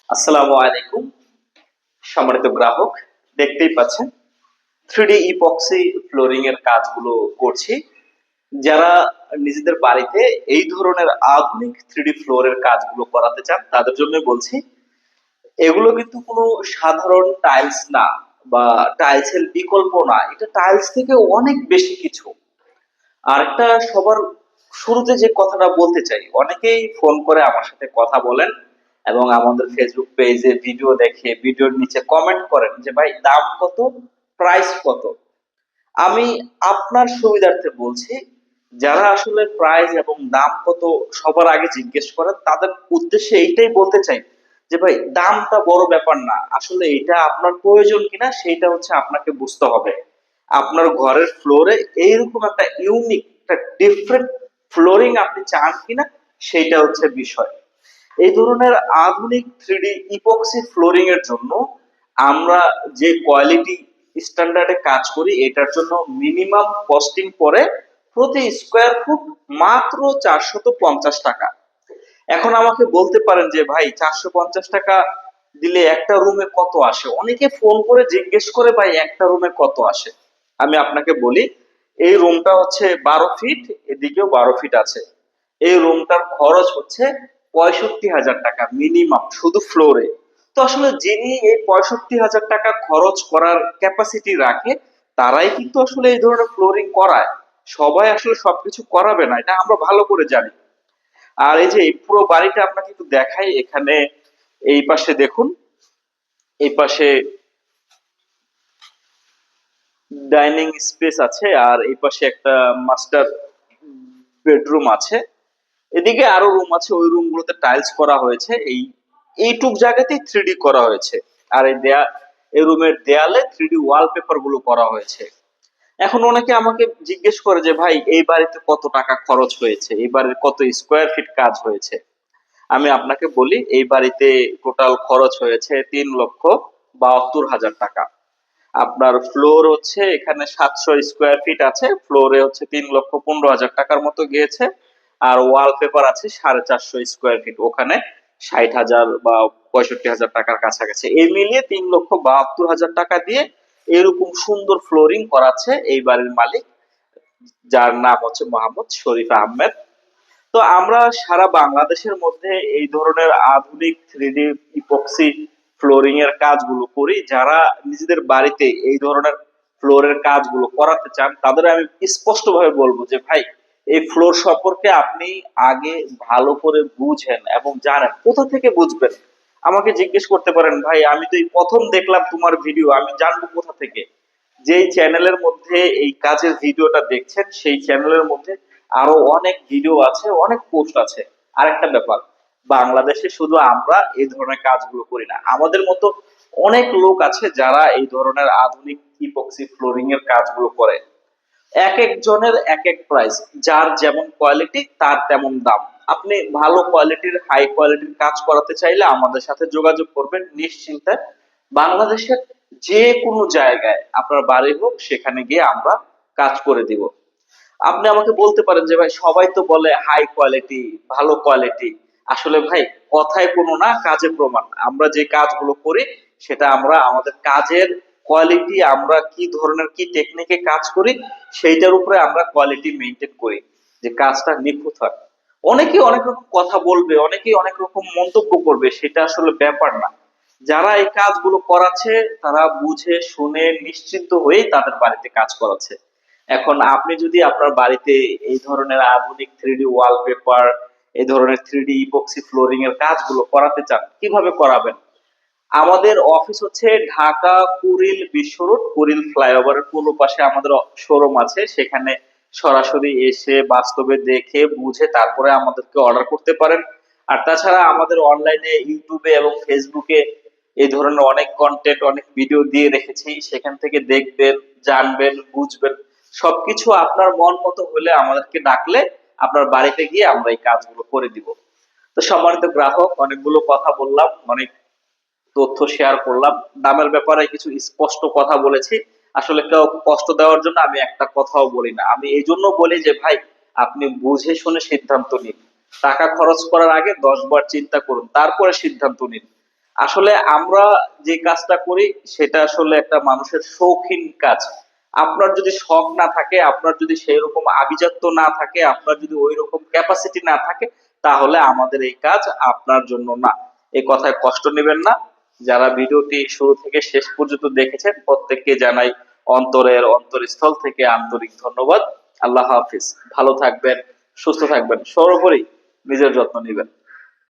আসসালামু আলাইকুম সম্মানিত গ্রাহক, দেখতেই পাচ্ছেন থ্রিডি ইপক্সি ফ্লোরিং এর কাজগুলো করছি। যারা নিজেদের বাড়িতে এই ধরনের আধুনিক থ্রিডি ফ্লোরের কাজগুলো করাতে চান তাদের জন্য বলছি, এগুলো কিন্তু কোনো সাধারণ টাইলস না বা টাইলসের বিকল্প না, এটা টাইলস থেকে অনেক বেশি কিছু। আর একটা সবার শুরুতে যে কথাটা বলতে চাই, অনেকেই ফোন করে আমার সাথে কথা বলেন এবং আমাদের ফেসবুক পেজে ভিডিও দেখে ভিডিওর নিচে কমেন্ট করেন যে ভাই দাম কত, প্রাইস কত। আমি আপনার সুবিধার্থে বলছি, যারা আসলে প্রাইস এবং দাম কত সবার আগে জিজ্ঞেস করেন তাদের উদ্দেশ্যে এইটাই বলতে চাই যে ভাই দামটা বড় ব্যাপার না, আসলে এটা আপনার প্রয়োজন কিনা সেইটা হচ্ছে আপনাকে বুঝতে হবে। আপনার ঘরের ফ্লোরে এইরকম একটা ইউনিক, একটা ডিফারেন্ট ফ্লোরিং আপনি চান কিনা সেইটা হচ্ছে বিষয়। এই ধরনের আধুনিক থ্রিডি ইপক্সি ফ্লোরিং এর জন্য আমরা যে কোয়ালিটি স্ট্যান্ডার্ডে কাজ করি, এটার জন্য মিনিমাম কস্টিং পড়ে প্রতি স্কোয়ার ফুট মাত্র 450 টাকা। এখন আমাকে বলতে পারেন যে ভাই 450 টাকা দিলে একটা রুমে কত আসে, অনেকে ফোন করে জিজ্ঞেস করে ভাই একটা রুমে কত আসে। আমি আপনাকে বলি, এই রুমটা হচ্ছে 12 ফিট, এদিকেও 12 ফিট আছে। এই রুমটার খরচ হচ্ছে 65,000 টাকা মিনিমাম শুধু ফ্লোরে। তো আসলে যিনি এই 65,000 টাকা খরচ করার ক্যাপাসিটি রাখে তারাই কিন্তু আসলে এই ধরনের ফ্লোরিং করায়। সবাই আসলে সবকিছু করাবে না, এটা আমরা ভালো করে জানি। আর এই যে এই পুরো বাড়িটা আপনাকে একটু দেখাই, এখানে এই পাশে দেখুন, এই পাশে ডাইনিং স্পেস আছে আর এই পাশে একটা মাস্টার বেডরুম আছে। এদিকে আরো রুম আছে, ওই রুম গুলোতে টাইলস করা হয়েছে। এইটুক জায়গাতেই থ্রিডি করা হয়েছে। আর এই রুমের দেয়ালে থ্রিডি ওয়ালপেপার গুলো করা হয়েছে। এখন অনেকে আমাকে জিজ্ঞেস করে যে ভাই এই বাড়িতে কত টাকা খরচ হয়েছে, এই বাড়ির কত স্কোয়ার ফিট কাজ হয়েছে। আমি আপনাকে বলি, এই বাড়িতে টোটাল খরচ হয়েছে 3,72,000 টাকা। আপনার ফ্লোর হচ্ছে এখানে 700 স্কোয়ার ফিট আছে, ফ্লোরে হচ্ছে 3,15,000 টাকার মতো গিয়েছে। আর ওয়ালপেপার আছে 450 স্কোয়ার ফিট, ওখানে 60,000 বা 65,000 টাকার কাছাকাছি। এই মিলিয়ে 3,72,000 টাকা দিয়ে এরকম সুন্দর ফ্লোরিং করাচ্ছে এই বাড়ির মালিক, যার নাম হচ্ছে মোহাম্মদ শরীফ আহমেদ। তো আমরা সারা বাংলাদেশের মধ্যে এই ধরনের আধুনিক থ্রিডি ইপক্সি ফ্লোরিং এর কাজগুলো করি। যারা নিজেদের বাড়িতে এই ধরনের ফ্লোরের কাজগুলো করাতে চান তাদের আমি স্পষ্ট ভাবে বলবো যে ভাই এই ফ্লোর সম্পর্কে আপনি আগে ভালো করে বুঝেন এবং জানেন। কোথা থেকে বুঝবেন? আমাকে জিজ্ঞেস করতে পারেন ভাই আমি তো এই প্রথম দেখলাম তোমার ভিডিও, আমি জানবো কোথা থেকে? যেই চ্যানেলের মধ্যে এই কাজের ভিডিওটা দেখছেন সেই চ্যানেলের মধ্যে আরো অনেক ভিডিও আছে, অনেক পোস্ট আছে। আরেকটা ব্যাপার, বাংলাদেশে শুধু আমরা এই ধরনের কাজগুলো করি না, আমাদের মতো অনেক লোক আছে যারা এই ধরনের আধুনিক ইপক্সি ফ্লোরিং এর কাজগুলো করে। এক একজনের এক এক প্রাইস, যার যেমন কোয়ালিটি তার তেমন দাম। আপনি ভালো কোয়ালিটির, হাই কোয়ালিটির কাজ করাতে চাইলে আমাদের সাথে যোগাযোগ করবেন নিশ্চিন্তে। বাংলাদেশের যে কোনো জায়গায় আপনার বাড়ি হোক সেখানে গিয়ে আমরা কাজ করে দিব। আপনি আমাকে বলতে পারেন যে ভাই সবাই তো বলে হাই কোয়ালিটি, ভালো কোয়ালিটি। আসলে ভাই কথায় কোনো না, কাজে প্রমাণ। আমরা যে কাজগুলো করি সেটা আমরা আমাদের কাজের কোয়ালিটি, আমরা কি ধরনের কি টেকনিকে কাজ করি সেইটার উপরে আমরা কোয়ালিটি মেনটেন করি, যে কাজটা নিখুঁত হয়। অনেকেই অনেক রকম কথা বলবে, অনেকেই অনেক রকম মন্তব্য করবে, সেটা আসলে ব্যাপার না। যারা এই কাজগুলো করাচ্ছে তারা বুঝে শুনে নিশ্চিন্ত হয়েই তাদের বাড়িতে কাজ করাচ্ছে। এখন আপনি যদি আপনার বাড়িতে এই ধরনের আধুনিক থ্রিডি ওয়ালপেপার, এই ধরনের থ্রিডি ইপক্সি ফ্লোরিং এর কাজগুলো করাতে চান, কিভাবে করাবেন? আমাদের অফিস হচ্ছে ঢাকা কুড়িল বিশ্ব রোড, কুড়িল ফ্লাইওভারের পূর্ব পাশে আমাদের শোরুম আছে। সেখানে সরাসরি এসে বাস্তবে দেখে বুঝে তারপরে আমাদেরকে অর্ডার করতে পারেন। আর তাছাড়া আমাদের অনলাইনে ইউটিউবে এবং ফেসবুকে এই ধরনের অনেক কন্টেন্ট, অনেক ভিডিও দিয়ে রেখেছি, সেখান থেকে দেখবেন, জানবেন, বুঝবেন। সবকিছু আপনার মন মতো হলে আমাদেরকে ডাকলে আপনার বাড়িতে গিয়ে আমরা এই কাজগুলো করে দিব। তো সম্মানিত গ্রাহক, অনেকগুলো কথা বললাম, অনেক তথ্য শেয়ার করলাম, দামের ব্যাপারে কিছু স্পষ্ট কথা বলেছি। আসলে কেউ কষ্ট দেওয়ার জন্য আমি একটা কথাও বলি না। আমি এই জন্য বলি যে ভাই আপনি বুঝে শুনে সিদ্ধান্ত নিন। টাকা খরচ করার আগে 10 বার চিন্তা করুন, তারপরে সিদ্ধান্ত নিন। আসলে আমরা যে কাজটা করি সেটা আসলে একটা মানুষের শৌখিন কাজ। আপনার যদি শখ না থাকে, আপনার যদি সেই রকম আভিজাত্য না থাকে, আপনার যদি ওই রকম ক্যাপাসিটি না থাকে, তাহলে আমাদের এই কাজ আপনার জন্য না। এই কথায় কষ্ট নেবেন না। যারা ভিডিওটি শুরু থেকে শেষ পর্যন্ত দেখেছেন প্রত্যেককে জানাই অন্তরের অন্তরস্থল থেকে আন্তরিক ধন্যবাদ। আল্লাহ হাফিজ। ভালো থাকবেন, সুস্থ থাকবেন, সর্বোপরি নিজের যত্ন নেবেন।